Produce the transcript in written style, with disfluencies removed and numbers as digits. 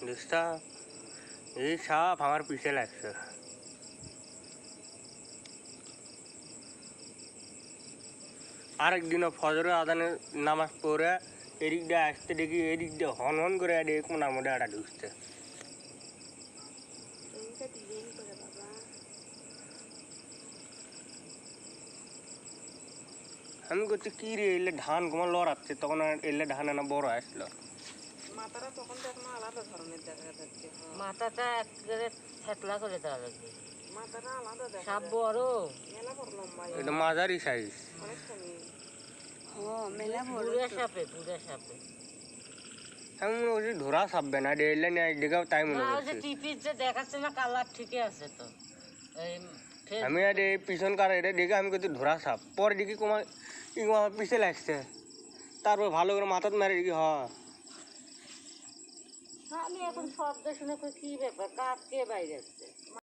দোস্তা এই সাপ আমার পিছে লাগছে। আরেকদিনও ফজরের আদানের নামাজ পড়ে এদিক দিয়ে আসতে দেখি এদিক দিয়ে হন হন করে কোনার মধ্যে একটা ঢুকছে। আমি করছি কি রে এলে ধান কুমার লড়াচ্ছে, তখন এলে ধান আনা বড় আসলো। মাথাটা তখন তো এখন আলাদা ধরনের দেখা যাচ্ছে। মাথাটা একেবারে থেতলা করে দেওয়া লাগবে। মাথাটা আলাদা দেখা সাপ যায়। বড়, মেলা বড় লম্বা, এটা মাঝারি সাইজ। অনেকখানি। বুড়া সাপে, বুড়া সাপে। আমি মনে করছি ধরা সাপবে না, এলে নিয়ে দিকেও তাই মনে না, ওই যে করছি। টিপির যে দেখাচ্ছে না কালার ঠিকই আছে তো। এই আমি আর এই পিছন কার এটা দেখে আমি করছি ধরা সাপ, পরে দেখি তোমার আমার পিছে লাগছে, তারপর ভালো করে মাথাত মারে দেখি আমি এখন শব্দ শুনে কই কি ব্যাপার, কাক কে বাইরে আসছে।